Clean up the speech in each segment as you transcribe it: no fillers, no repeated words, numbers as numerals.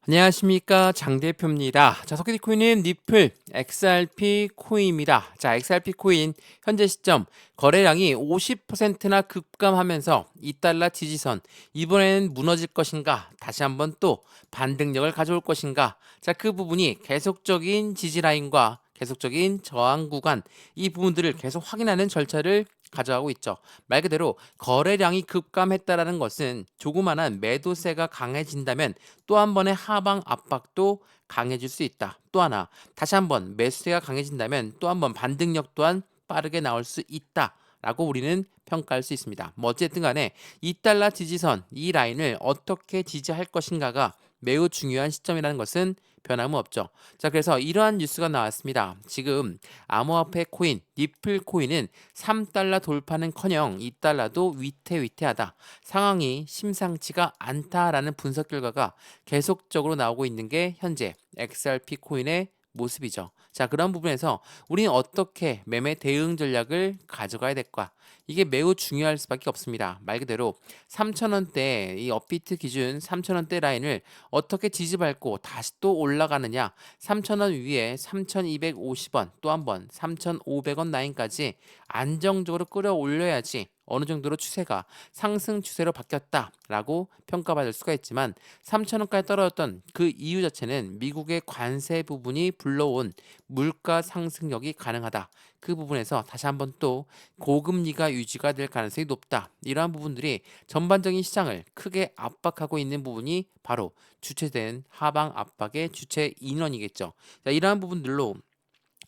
안녕하십니까, 장 대표입니다. 자, 석유리 코인은 니플 XRP 코인입니다. 자, XRP 코인 현재 시점 거래량이 50%나 급감하면서 2달러 지지선, 이번에는 무너질 것인가, 다시 한번 또 반등력을 가져올 것인가. 자, 그 부분이 계속적인 지지 라인과 계속적인 저항 구간, 이 부분들을 계속 확인하는 절차를 가져가고 있죠. 말 그대로 거래량이 급감했다라는 것은 조그만한 매도세가 강해진다면 또 한 번의 하방 압박도 강해질 수 있다. 또 하나, 다시 한번 매수세가 강해진다면 또 한 번 반등력 또한 빠르게 나올 수 있다. 라고 우리는 평가할 수 있습니다. 뭐 어쨌든 간에 2달러 지지선, 이 라인을 어떻게 지지할 것인가가 매우 중요한 시점이라는 것은 변함은 없죠. 자, 그래서 이러한 뉴스가 나왔습니다. 지금 암호화폐 코인, 니플 코인은 3달러 돌파는커녕 2달러도 위태위태하다. 상황이 심상치가 않다라는 분석 결과가 계속적으로 나오고 있는 게 현재 XRP 코인의 모습이죠. 자, 그런 부분에서 우리는 어떻게 매매 대응 전략을 가져가야 될까? 이게 매우 중요할 수밖에 없습니다. 말 그대로 3,000원대, 이 업비트 기준 3,000원대 라인을 어떻게 지지밟고 다시 또 올라가느냐? 3,000원 위에 3,250원, 또 한 번 3,500원 라인까지 안정적으로 끌어올려야지 어느 정도로 추세가 상승 추세로 바뀌었다라고 평가받을 수가 있지만 3,000원까지 떨어졌던 그 이유 자체는 미국의 관세 부분이 불러온 물가 상승력이 가능하다. 그 부분에서 다시 한번 또 고금리가 유지가 될 가능성이 높다. 이러한 부분들이 전반적인 시장을 크게 압박하고 있는 부분이 바로 주체된 하방 압박의 주체 인원이겠죠. 자, 이러한 부분들로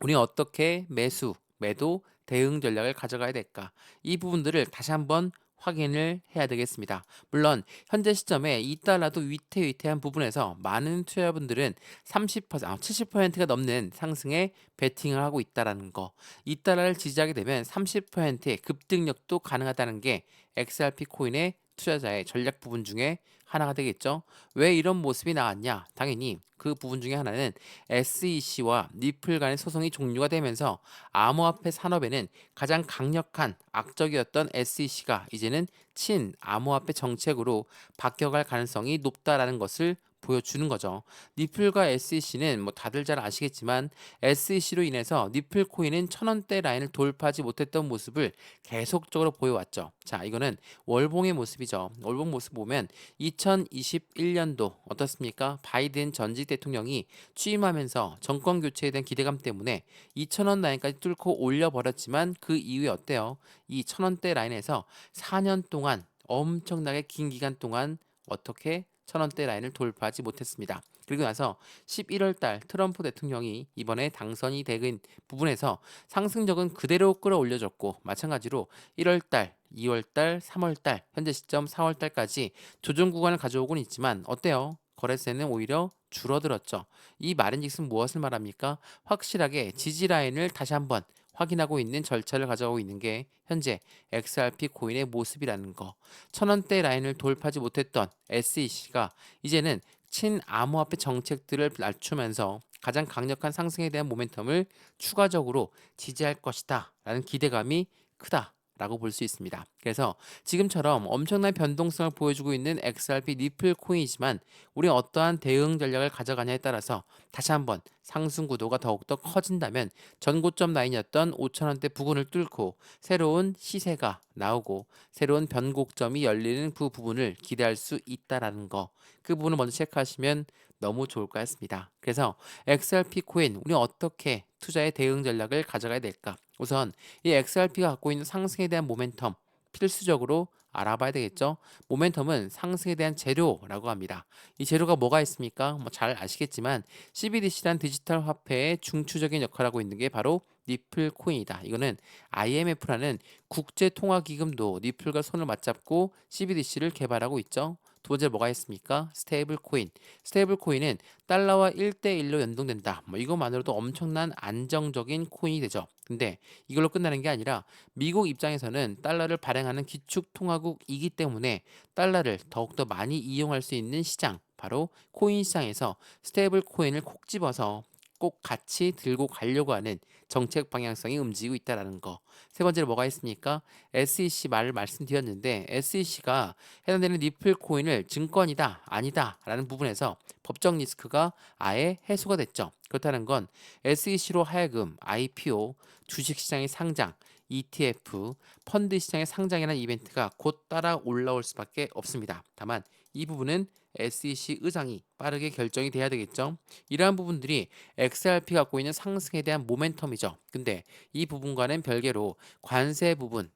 우리는 어떻게 매수, 매도, 대응 전략을 가져가야 될까? 이 부분들을 다시 한번 확인을 해야 되겠습니다. 물론 현재 시점에 2달러도 위태위태한 부분에서 많은 투자자분들은 70%가 넘는 상승에 베팅을 하고 있다라는 거. 2달러를 지지하게 되면 30%의 급등력도 가능하다는 게 XRP 코인의 투자자의 전략 부분 중에 하나가 되겠죠. 왜 이런 모습이 나왔냐? 당연히 그 부분 중에 하나는 SEC와 니플 간의 소송이 종료가 되면서 암호화폐 산업에는 가장 강력한 악적이었던 SEC가 이제는 친 암호화폐 정책으로 바뀌어갈 가능성이 높다라는 것을 보여주는 거죠. 니플과 SEC는 뭐 다들 잘 아시겠지만 SEC로 인해서 니플 코인은 1,000원대 라인을 돌파하지 못했던 모습을 계속적으로 보여왔죠. 자, 이거는 월봉의 모습이죠. 월봉 모습 보면 2021년도 어떻습니까? 바이든 전직 대통령이 취임하면서 정권 교체에 대한 기대감 때문에 2,000원 라인까지 뚫고 올려버렸지만 그 이후에 어때요? 이 1,000원대 라인에서 4년 동안 엄청나게 긴 기간 동안 어떻게 1,000원대 라인을 돌파하지 못했습니다. 그리고 나서 11월 달 트럼프 대통령이 이번에 당선이 된 부분에서 상승력은 그대로 끌어올려졌고 마찬가지로 1월 달, 2월 달, 3월 달, 현재 시점 4월 달까지 조정 구간을 가져오고는 있지만 어때요? 거래세는 오히려 줄어들었죠. 이 말인즉슨 무엇을 말합니까? 확실하게 지지 라인을 다시 한번 확인하고 있는 절차를 가져가고 있는 게 현재 XRP 코인의 모습이라는 거. 1,000원대 라인을 돌파하지 못했던 SEC가 이제는 친암호화폐 정책들을 낮추면서 가장 강력한 상승에 대한 모멘텀을 추가적으로 지지할 것이다 라는 기대감이 크다 라고 볼 수 있습니다. 그래서 지금처럼 엄청난 변동성을 보여주고 있는 XRP 니플 코인이지만 우리 어떠한 대응 전략을 가져가냐에 따라서 다시 한번 상승 구도가 더욱더 커진다면 전고점 라인이었던 5,000원대 부근을 뚫고 새로운 시세가 나오고 새로운 변곡점이 열리는 그 부분을 기대할 수 있다라는 거. 그 부분을 먼저 체크하시면 너무 좋을 것 같습니다. 그래서 XRP 코인 우리 어떻게 투자의 대응 전략을 가져가야 될까? 우선 이 XRP가 갖고 있는 상승에 대한 모멘텀 필수적으로 알아봐야 되겠죠. 모멘텀은 상승에 대한 재료라고 합니다. 이 재료가 뭐가 있습니까? 뭐 잘 아시겠지만 CBDC란 디지털 화폐의 중추적인 역할을 하고 있는 게 바로 니플 코인이다. 이거는 IMF라는 국제통화기금도 니플과 손을 맞잡고 CBDC를 개발하고 있죠. 두 번째 뭐가 있습니까? 스테이블 코인. 스테이블 코인은 달러와 1대1로 연동된다. 뭐 이것만으로도 엄청난 안정적인 코인이 되죠. 근데 이걸로 끝나는 게 아니라 미국 입장에서는 달러를 발행하는 기축통화국이기 때문에 달러를 더욱더 많이 이용할 수 있는 시장, 바로 코인 시장에서 스테이블 코인을 콕 집어서 꼭 같이 들고 가려고 하는 정책 방향성이 움직이고 있다라는 거. 세 번째로 뭐가 있습니까? SEC 말을 말씀드렸는데 SEC가 해당되는 리플 코인을 증권이다, 아니다라는 부분에서 법적 리스크가 아예 해소가 됐죠. 그렇다는 건 SEC로 하여금 IPO, 주식시장의 상장, ETF, 펀드 시장의 상장이라는 이벤트가 곧 따라 올라올 수밖에 없습니다. 다만 이 부분은 SEC 의장이 빠르게 결정이 돼야 되겠죠. 이러한 부분들이 XRP 갖고 있는 상승에 대한 모멘텀이죠. 근데 이 부분과는 별개로 관세 부분,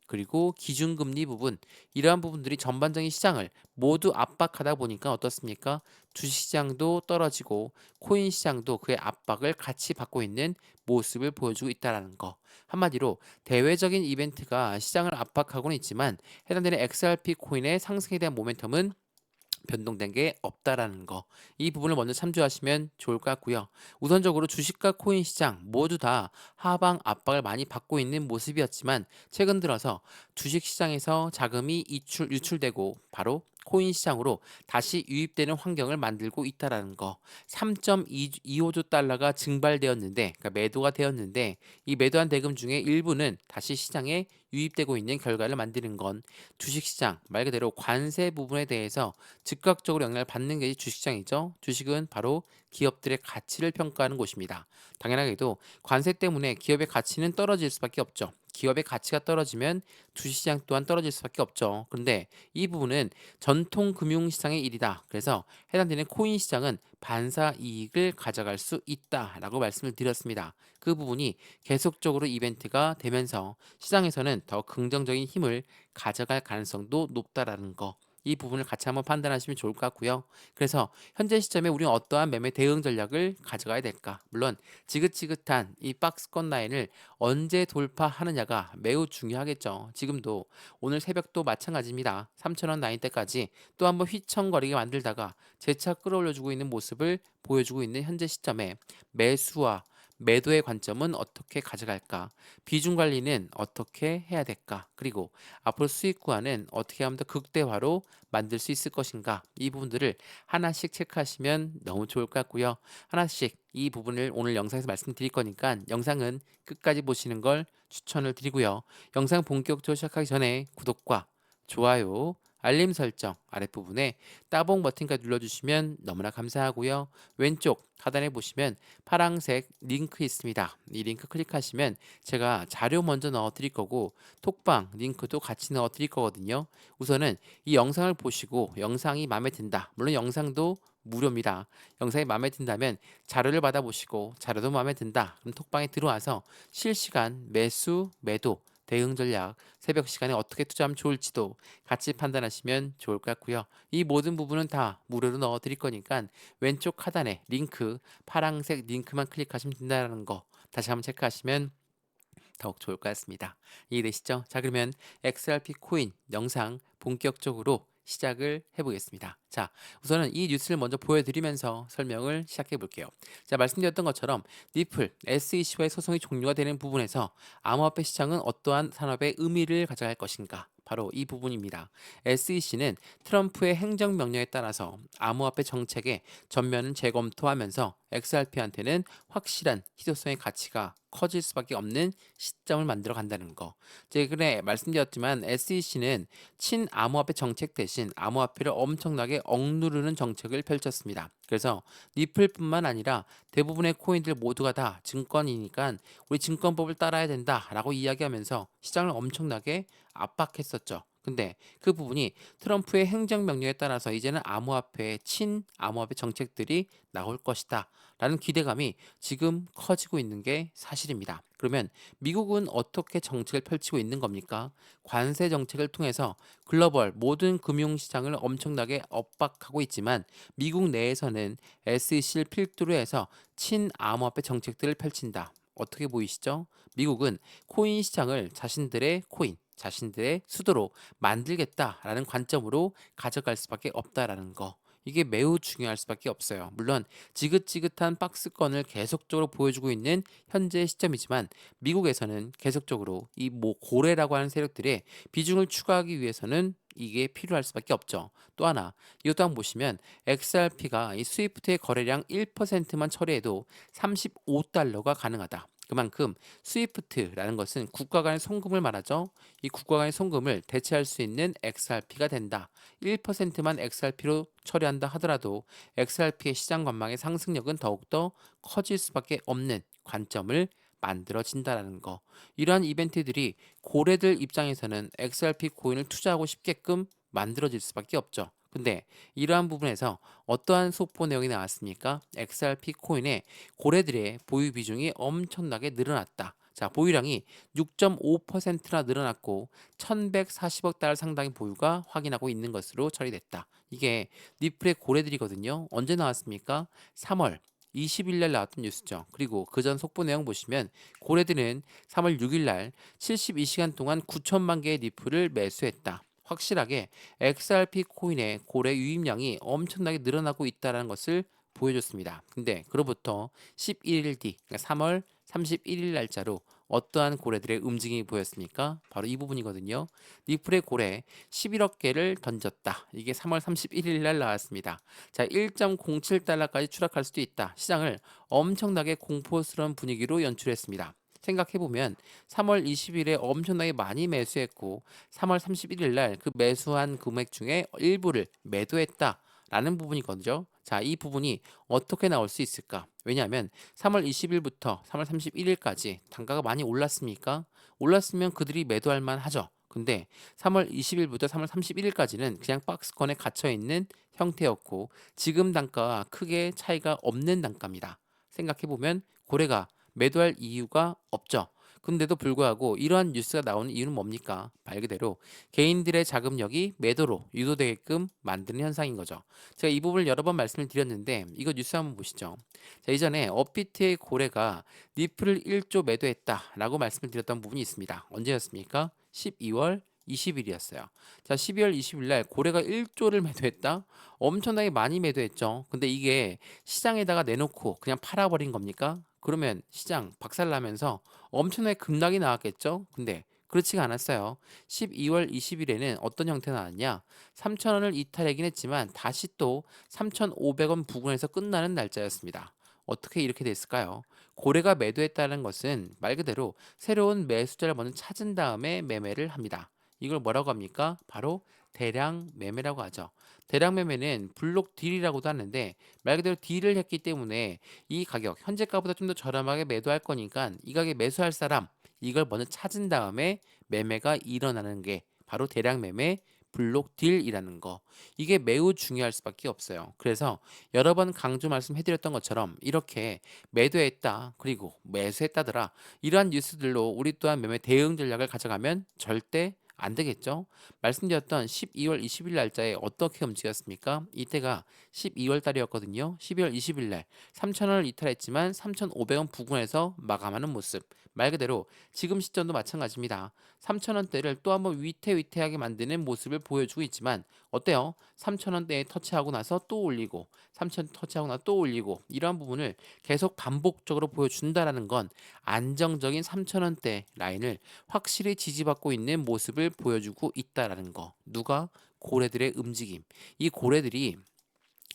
그리고 기준금리 부분, 이러한 부분들이 전반적인 시장을 모두 압박하다 보니까 어떻습니까? 주식시장도 떨어지고 코인 시장도 그의 압박을 같이 받고 있는 모습을 보여주고 있다는 거. 한마디로 대외적인 이벤트가 시장을 압박하고는 있지만 해당되는 XRP 코인의 상승에 대한 모멘텀은 변동된 게 없다라는 거. 이 부분을 먼저 참조하시면 좋을 것 같고요. 우선적으로 주식과 코인 시장 모두 다 하방 압박을 많이 받고 있는 모습이었지만 최근 들어서 주식 시장에서 자금이 유출되고 바로 코인 시장으로 다시 유입되는 환경을 만들고 있다라는 거. 3.25조 달러가 증발되었는데, 그러니까 매도가 되었는데 이 매도한 대금 중에 일부는 다시 시장에 유입되고 있는 결과를 만드는 건 주식시장 말 그대로 관세 부분에 대해서 즉각적으로 영향을 받는 게 주식시장이죠. 주식은 바로 기업들의 가치를 평가하는 곳입니다. 당연하게도 관세 때문에 기업의 가치는 떨어질 수밖에 없죠. 기업의 가치가 떨어지면 주식시장 또한 떨어질 수밖에 없죠. 그런데 이 부분은 전통 금융시장의 일이다. 그래서 해당되는 코인 시장은 반사 이익을 가져갈 수 있다라고 말씀을 드렸습니다. 그 부분이 계속적으로 이벤트가 되면서 시장에서는 더 긍정적인 힘을 가져갈 가능성도 높다라는 거. 이 부분을 같이 한번 판단하시면 좋을 것 같고요. 그래서 현재 시점에 우리는 어떠한 매매 대응 전략을 가져가야 될까? 물론 지긋지긋한 이 박스권 라인을 언제 돌파하느냐가 매우 중요하겠죠. 지금도 오늘 새벽도 마찬가지입니다. 3,000원 라인 때까지 또 한번 휘청거리게 만들다가 재차 끌어올려주고 있는 모습을 보여주고 있는 현재 시점에 매수와 매도의 관점은 어떻게 가져갈까? 비중 관리는 어떻게 해야 될까? 그리고 앞으로 수익 구간은 어떻게 하면 더 극대화로 만들 수 있을 것인가? 이 부분들을 하나씩 체크하시면 너무 좋을 것 같고요. 하나씩 이 부분을 오늘 영상에서 말씀드릴 거니까 영상은 끝까지 보시는 걸 추천을 드리고요. 영상 본격적으로 시작하기 전에 구독과 좋아요, 알림 설정 아랫부분에 따봉 버튼까지 눌러주시면 너무나 감사하고요. 왼쪽 하단에 보시면 파란색 링크 있습니다. 이 링크 클릭하시면 제가 자료 먼저 넣어 드릴 거고 톡방 링크도 같이 넣어 드릴 거거든요. 우선은 이 영상을 보시고 영상이 마음에 든다. 물론 영상도 무료입니다. 영상이 마음에 든다면 자료를 받아보시고 자료도 마음에 든다. 그럼 톡방에 들어와서 실시간 매수, 매도, 대응 전략, 새벽 시간에 어떻게 투자하면 좋을지도 같이 판단하시면 좋을 것 같고요. 이 모든 부분은 다 무료로 넣어 드릴 거니까 왼쪽 하단에 링크, 파란색 링크만 클릭하시면 된다는 거 다시 한번 체크하시면 더욱 좋을 것 같습니다. 이해되시죠? 자, 그러면 XRP 코인 영상 본격적으로 시작을 해보겠습니다. 자, 우선은 이 뉴스를 먼저 보여드리면서 설명을 시작해 볼게요. 자, 말씀드렸던 것처럼 리플, SEC와의 소송이 종료가 되는 부분에서 암호화폐 시장은 어떠한 산업의 의미를 가져갈 것인가? 바로 이 부분입니다. SEC는 트럼프의 행정명령에 따라서 암호화폐 정책의 전면을 재검토하면서 XRP한테는 확실한 희소성의 가치가 커질 수밖에 없는 시점을 만들어 간다는 거. 최근에 말씀드렸지만 SEC는 친암호화폐 정책 대신 암호화폐를 엄청나게 억누르는 정책을 펼쳤습니다. 그래서 리플뿐만 아니라 대부분의 코인들 모두가 다 증권이니까 우리 증권법을 따라야 된다라고 이야기하면서 시장을 엄청나게 압박했었죠. 근데 그 부분이 트럼프의 행정명령에 따라서 이제는 암호화폐의 친암호화폐 정책들이 나올 것이다 라는 기대감이 지금 커지고 있는 게 사실입니다. 그러면 미국은 어떻게 정책을 펼치고 있는 겁니까? 관세 정책을 통해서 글로벌 모든 금융시장을 엄청나게 압박하고 있지만 미국 내에서는 SEC를 필두로 해서 친암호화폐 정책들을 펼친다. 어떻게 보이시죠? 미국은 코인 시장을 자신들의 코인, 자신들의 수도로 만들겠다라는 관점으로 가져갈 수밖에 없다라는 거. 이게 매우 중요할 수밖에 없어요. 물론 지긋지긋한 박스권을 계속적으로 보여주고 있는 현재 시점이지만 미국에서는 계속적으로 이 고래라고 하는 세력들의 비중을 추가하기 위해서는 이게 필요할 수밖에 없죠. 또 하나, 이것도 한번 보시면 XRP가 이 스위프트의 거래량 1%만 처리해도 35달러가 가능하다. 그만큼 스위프트라는 것은 국가 간의 송금을 말하죠. 이 국가 간의 송금을 대체할 수 있는 XRP가 된다. 1%만 XRP로 처리한다 하더라도 XRP의 시장 관망의 상승력은 더욱더 커질 수밖에 없는 관점을 만들어진다라는 거. 이러한 이벤트들이 고래들 입장에서는 XRP 코인을 투자하고 싶게끔 만들어질 수밖에 없죠. 근데 이러한 부분에서 어떠한 속보 내용이 나왔습니까? XRP 코인의 고래들의 보유 비중이 엄청나게 늘어났다. 자, 보유량이 6.5%나 늘어났고 1140억 달러 상당의 보유가 확인하고 있는 것으로 처리됐다. 이게 니플의 고래들이거든요. 언제 나왔습니까? 3월 20일 날 나왔던 뉴스죠. 그리고 그 전 속보 내용 보시면 고래들은 3월 6일 날 72시간 동안 9천만 개의 니플을 매수했다. 확실하게 XRP 코인의 고래 유입량이 엄청나게 늘어나고 있다는 것을 보여줬습니다. 근데 그로부터 11일 뒤, 그러니까 3월 31일 날짜로 어떠한 고래들의 움직임이 보였습니까? 바로 이 부분이거든요. 니플의 고래 11억 개를 던졌다. 이게 3월 31일 날 나왔습니다. 자, 1.07달러까지 추락할 수도 있다. 시장을 엄청나게 공포스러운 분위기로 연출했습니다. 생각해보면 3월 20일에 엄청나게 많이 매수했고 3월 31일 날 그 매수한 금액 중에 일부를 매도했다. 라는 부분이거든요. 자, 이 부분이 어떻게 나올 수 있을까? 왜냐하면 3월 20일부터 3월 31일까지 단가가 많이 올랐습니까? 올랐으면 그들이 매도할 만하죠. 근데 3월 20일부터 3월 31일까지는 그냥 박스권에 갇혀 있는 형태였고 지금 단가와 크게 차이가 없는 단가입니다. 생각해보면 고래가 매도할 이유가 없죠. 근데도 불구하고 이러한 뉴스가 나오는 이유는 뭡니까? 말 그대로 개인들의 자금력이 매도로 유도되게끔 만드는 현상인 거죠. 제가 이 부분을 여러 번 말씀을 드렸는데 이거 뉴스 한번 보시죠. 자, 이전에 업비트의 고래가 니플을 1조 매도했다라고 말씀을 드렸던 부분이 있습니다. 언제였습니까? 12월 20일이었어요. 자, 12월 20일 날 고래가 1조를 매도했다? 엄청나게 많이 매도했죠. 근데 이게 시장에다가 내놓고 그냥 팔아버린 겁니까? 그러면 시장 박살나면서 엄청나게 급락이 나왔겠죠? 근데 그렇지가 않았어요. 12월 20일에는 어떤 형태 나왔냐? 3,000원을 이탈하긴 했지만 다시 또 3,500원 부근에서 끝나는 날짜였습니다. 어떻게 이렇게 됐을까요? 고래가 매도했다는 것은 말 그대로 새로운 매수자를 먼저 찾은 다음에 매매를 합니다. 이걸 뭐라고 합니까? 바로 대량 매매라고 하죠. 대량 매매는 블록 딜이라고도 하는데 말 그대로 딜을 했기 때문에 이 가격 현재가보다 좀 더 저렴하게 매도할 거니까 이 가격에 매수할 사람 이걸 먼저 찾은 다음에 매매가 일어나는 게 바로 대량 매매 블록 딜이라는 거. 이게 매우 중요할 수밖에 없어요. 그래서 여러 번 강조 말씀해드렸던 것처럼 이렇게 매도했다 그리고 매수했다더라 이러한 뉴스들로 우리 또한 매매 대응 전략을 가져가면 절대 안 되겠죠? 말씀드렸던 12월 20일 날짜에 어떻게 움직였습니까? 이때가 12월 달이었거든요. 12월 20일 날 3,000원을 이탈했지만 3,500원 부근에서 마감하는 모습. 말 그대로 지금 시점도 마찬가지입니다. 3,000원대를 또 한번 위태위태하게 만드는 모습을 보여주고 있지만 어때요? 3,000원대에 터치하고 나서 또 올리고 3,000 터치하고 나서 또 올리고 이러한 부분을 계속 반복적으로 보여준다라는 건 안정적인 3,000원대 라인을 확실히 지지받고 있는 모습을 보여주고 있다라는 거. 누가? 고래들의 움직임. 이 고래들이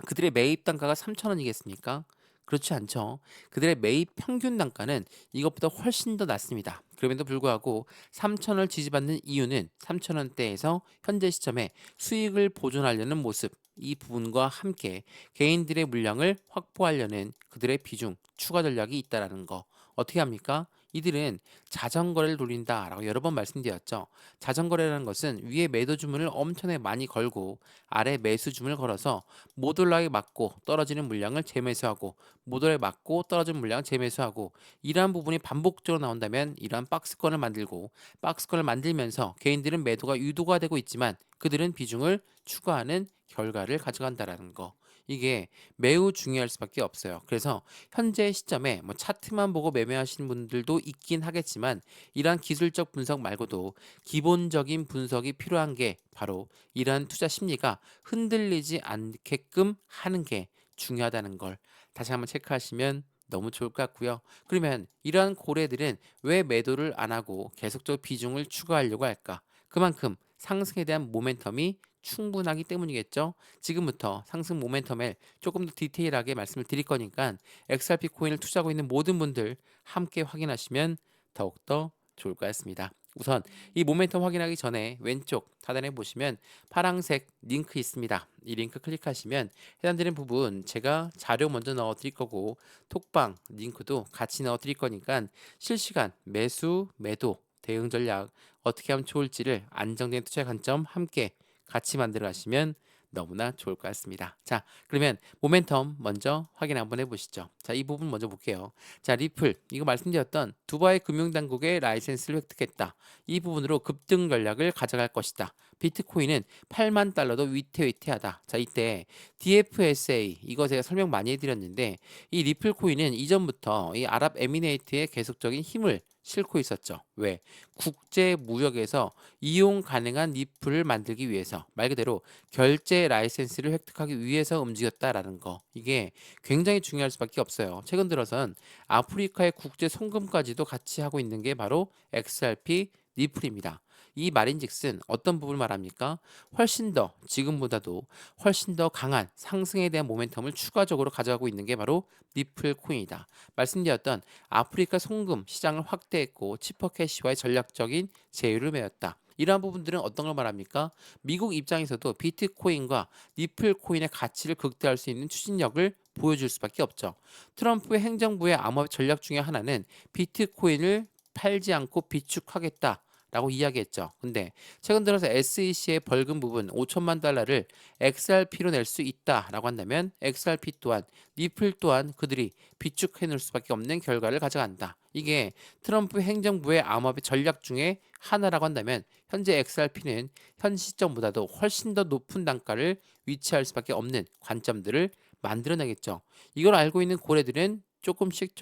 그들의 매입 단가가 3,000원이겠습니까? 그렇지 않죠. 그들의 매입 평균 단가는 이것보다 훨씬 더 낮습니다. 그럼에도 불구하고 3,000원을 지지받는 이유는 3,000원대에서 현재 시점에 수익을 보존하려는 모습, 이 부분과 함께 개인들의 물량을 확보하려는 그들의 비중, 추가 전략이 있다라는 거. 어떻게 합니까? 이들은 자전거를 돌린다라고 여러 번 말씀드렸죠. 자전거래라는 것은 위에 매도 주문을 엄청나게 많이 걸고 아래 매수 주문을 걸어서 모듈라에 맞고 떨어지는 물량을 재매수하고 모듈에 맞고 떨어지는 물량을 재매수하고 이러한 부분이 반복적으로 나온다면 이러한 박스권을 만들고 박스권을 만들면서 개인들은 매도가 유도가 되고 있지만 그들은 비중을 추가하는 결과를 가져간다라는 거. 이게 매우 중요할 수밖에 없어요. 그래서 현재 시점에 뭐 차트만 보고 매매하시는 분들도 있긴 하겠지만 이러한 기술적 분석 말고도 기본적인 분석이 필요한 게 바로 이러한 투자 심리가 흔들리지 않게끔 하는 게 중요하다는 걸 다시 한번 체크하시면 너무 좋을 것 같고요. 그러면 이러한 고래들은 왜 매도를 안 하고 계속적으로 비중을 추가하려고 할까? 그만큼 상승에 대한 모멘텀이 충분하기 때문이겠죠. 지금부터 상승 모멘텀을 조금 더 디테일하게 말씀을 드릴 거니까 XRP 코인을 투자하고 있는 모든 분들 함께 확인하시면 더욱더 좋을 것 같습니다. 우선 이 모멘텀 확인하기 전에 왼쪽 하단에 보시면 파란색 링크 있습니다. 이 링크 클릭하시면 해당되는 부분 제가 자료 먼저 넣어 드릴 거고 톡방 링크도 같이 넣어 드릴 거니까 실시간 매수, 매도, 대응 전략 어떻게 하면 좋을지를 안정된 투자 관점 함께 같이 만들어 가시면 너무나 좋을 것 같습니다. 자, 그러면 모멘텀 먼저 확인 한번 해보시죠. 자, 이 부분 먼저 볼게요. 자, 리플 이거 말씀드렸던 두바이 금융당국의 라이센스를 획득했다. 이 부분으로 급등 전략을 가져갈 것이다. 비트코인은 8만 달러도 위태위태하다. 자, 이때 DFSA 이거 제가 설명 많이 해드렸는데 이 리플 코인은 이전부터 이 아랍에미레이트의 계속적인 힘을 싣고 있었죠. 왜? 국제 무역에서 이용 가능한 리플을 만들기 위해서 말 그대로 결제 라이센스를 획득하기 위해서 움직였다라는 거. 이게 굉장히 중요할 수밖에 없어요. 최근 들어선 아프리카의 국제 송금까지도 같이 하고 있는 게 바로 XRP 리플입니다. 이 말인즉슨 어떤 부분을 말합니까? 훨씬 더 지금보다도 훨씬 더 강한 상승에 대한 모멘텀을 추가적으로 가져가고 있는 게 바로 리플 코인이다. 말씀드렸던 아프리카 송금 시장을 확대했고 치퍼캐시와의 전략적인 제휴를 맺었다. 이러한 부분들은 어떤 걸 말합니까? 미국 입장에서도 비트코인과 리플 코인의 가치를 극대화할 수 있는 추진력을 보여줄 수밖에 없죠. 트럼프의 행정부의 암호화폐 전략 중에 하나는 비트코인을 팔지 않고 비축하겠다. 라고 이야기했죠. 근데 최근 들어서 SEC의 벌금 부분 5천만 달러를 XRP로 낼 수 있다라고 한다면 XRP 또한 리플 또한 그들이 비축해 놓을 수밖에 없는 결과를 가져간다. 이게 트럼프 행정부의 암호화폐 전략 중에 하나라고 한다면 현재 XRP는 현 시점보다도 훨씬 더 높은 단가를 위치할 수밖에 없는 관점들을 만들어내겠죠. 이걸 알고 있는 고래들은 조금씩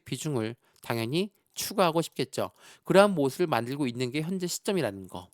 비중을 당연히 추가하고 싶겠죠. 그러한 모습을 만들고 있는 게 현재 시점이라는 거.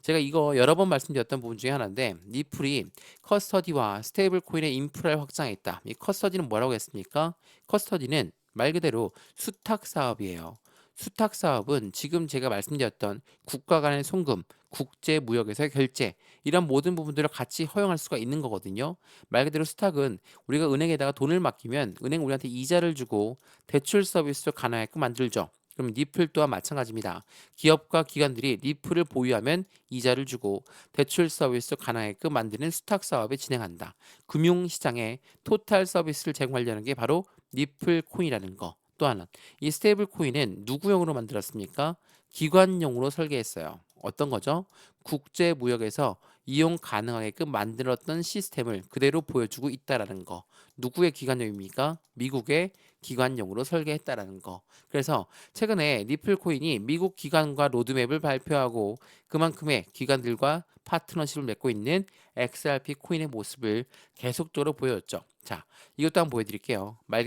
제가 이거 여러 번 말씀드렸던 부분 중에 하나인데 리플이 커스터디와 스테이블 코인의 인프라를 확장했다. 이 커스터디는 뭐라고 했습니까? 커스터디는 말 그대로 수탁 사업이에요. 수탁 사업은 지금 제가 말씀드렸던 국가 간의 송금, 국제 무역에서의 결제 이런 모든 부분들을 같이 허용할 수가 있는 거거든요. 말 그대로 수탁은 우리가 은행에다가 돈을 맡기면 은행 우리한테 이자를 주고 대출 서비스를 가능하게끔 만들죠. 그럼 리플 또한 마찬가지입니다. 기업과 기관들이 리플을 보유하면 이자를 주고 대출 서비스를 가능하게끔 만드는 수탁 사업을 진행한다. 금융시장에 토탈 서비스를 제공하려는 게 바로 리플 코인이라는 거. 또 하나, 이 스테이블 코인은 누구용으로 만들었습니까? 기관용으로 설계했어요. 어떤 거죠? 국제 무역에서 이용 가능하게끔 만들었던 시스템을 그대로 보여주고 있다라는 거. 누구의 기관용입니까? 미국의 기관용으로 설계했다라는 거. 그래서 최근에 리플 코인이 미국 기관과 로드맵을 발표하고 그만큼의 기관들과 파트너십을 맺고 있는 XRP 코인의 모습을 계속적으로 보여줬죠. 자, 이것도 한번 보여드릴게요. 말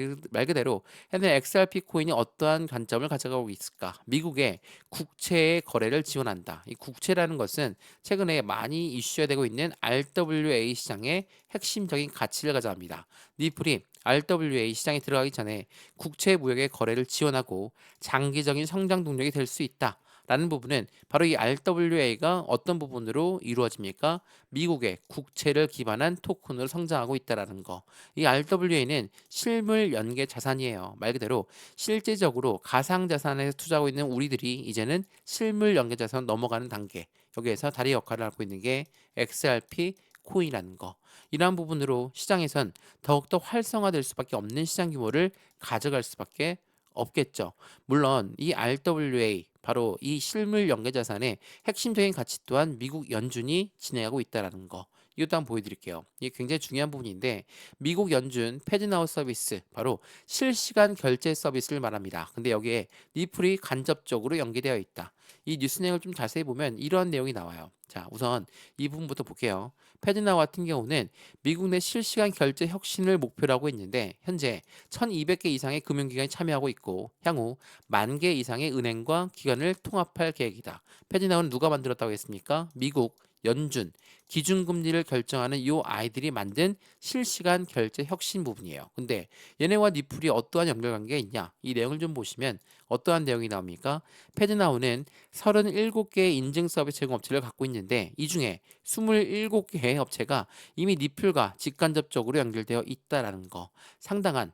그대로 현재 XRP 코인이 어떠한 관점을 가져가고 있을까? 미국의 국채의 거래를 지원한다. 이 국채라는 것은 최근에 많이 이슈화되고 있는 RWA 시장의 핵심적인 가치를 가져갑니다. 리플이 RWA 시장에 들어가기 전에 국채 무역의 거래를 지원하고 장기적인 성장 동력이 될 수 있다. 라는 부분은 바로 이 RWA가 어떤 부분으로 이루어집니까? 미국의 국채를 기반한 토큰으로 성장하고 있다라는 거. 이 RWA는 실물 연계 자산이에요. 말 그대로 실제적으로 가상 자산에 투자하고 있는 우리들이 이제는 실물 연계 자산 넘어가는 단계. 여기에서 다리 역할을 하고 있는 게 XRP 코인이라는 거. 이러한 부분으로 시장에선 더욱더 활성화될 수밖에 없는 시장 규모를 가져갈 수밖에 없겠죠. 물론 이 RWA 바로 이 실물 연계 자산의 핵심적인 가치 또한 미국 연준이 진행하고 있다라는 거. 이것도 한번 보여드릴게요. 이게 굉장히 중요한 부분인데 미국 연준 패드나우 서비스 바로 실시간 결제 서비스를 말합니다. 근데 여기에 리플이 간접적으로 연계되어 있다. 이 뉴스 내용을 좀 자세히 보면 이러한 내용이 나와요. 자, 우선 이 부분부터 볼게요. 패드나우 같은 경우는 미국 내 실시간 결제 혁신을 목표로 하고 있는데 현재 1200개 이상의 금융기관이 참여하고 있고 향후 10,000개 이상의 은행과 기관을 통합할 계획이다. 패드나우는 누가 만들었다고 했습니까? 미국 연준, 기준금리를 결정하는 요 아이들이 만든 실시간 결제 혁신 부분이에요. 근데 얘네와 니플이 어떠한 연결관계가 있냐? 이 내용을 좀 보시면 어떠한 내용이 나옵니까? 패드나우는 37개의 인증 서비스 제공 업체를 갖고 있는데 이 중에 27개의 업체가 이미 니플과 직간접적으로 연결되어 있다라는 거. 상당한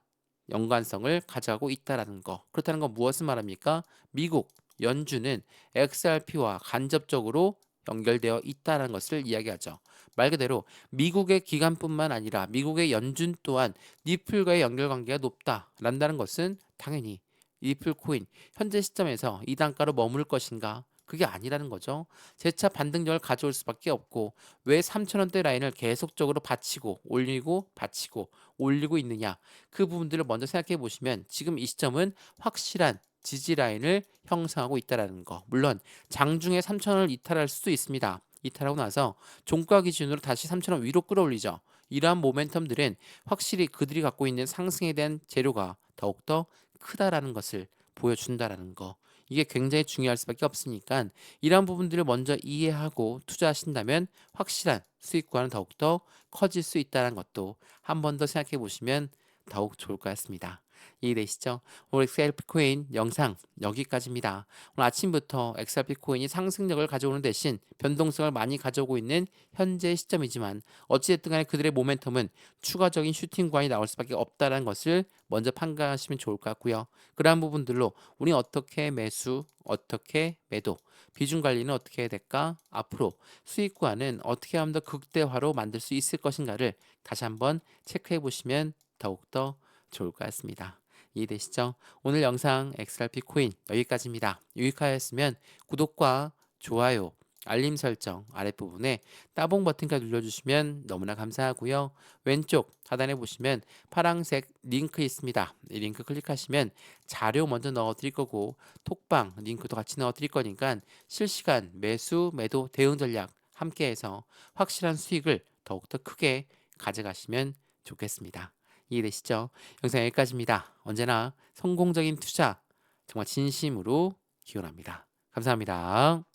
연관성을 가져가고 있다라는 거. 그렇다는 건 무엇을 말합니까? 미국, 연준은 XRP와 간접적으로 연결되어 있다는 것을 이야기하죠. 말 그대로 미국의 기관뿐만 아니라 미국의 연준 또한 니플과의 연결관계가 높다란다는 것은 당연히 니플 코인 현재 시점에서 이 단가로 머물 것인가? 그게 아니라는 거죠. 재차 반등력을 가져올 수밖에 없고 왜 3,000원대 라인을 계속적으로 받치고 올리고 받치고 올리고 있느냐? 그 부분들을 먼저 생각해 보시면 지금 이 시점은 확실한 지지 라인을 형성하고 있다라는 거. 물론 장중에 3,000원을 이탈할 수도 있습니다. 이탈하고 나서 종가 기준으로 다시 3,000원 위로 끌어올리죠. 이러한 모멘텀들은 확실히 그들이 갖고 있는 상승에 대한 재료가 더욱더 크다라는 것을 보여준다라는 거. 이게 굉장히 중요할 수밖에 없으니까 이러한 부분들을 먼저 이해하고 투자하신다면 확실한 수익과는 더욱더 커질 수 있다는 것도 한 번 더 생각해 보시면 더욱 좋을 것 같습니다. 이해되시죠? 오늘 XRP 코인 영상 여기까지입니다. 오늘 아침부터 XRP 코인이 상승력을 가져오는 대신 변동성을 많이 가져오고 있는 현재 시점이지만 어찌됐든 간에 그들의 모멘텀은 추가적인 슈팅 구간이 나올 수밖에 없다는 것을 먼저 판단하시면 좋을 것 같고요. 그러한 부분들로 우리 어떻게 매수, 어떻게 매도, 비중 관리는 어떻게 해야 될까? 앞으로 수익 구간은 어떻게 하면 더 극대화로 만들 수 있을 것인가를 다시 한번 체크해 보시면 더욱더 좋을 것 같습니다. 이해되시죠? 오늘 영상 XRP 코인 여기까지입니다. 유익하였으면 구독과 좋아요, 알림 설정 아랫부분에 따봉 버튼까지 눌러주시면 너무나 감사하고요. 왼쪽 하단에 보시면 파란색 링크 있습니다. 이 링크 클릭하시면 자료 먼저 넣어드릴 거고 톡방 링크도 같이 넣어드릴 거니까 실시간 매수, 매도, 대응 전략 함께해서 확실한 수익을 더욱더 크게 가져가시면 좋겠습니다. 이해되시죠? 영상 여기까지입니다. 언제나 성공적인 투자 정말 진심으로 기원합니다. 감사합니다.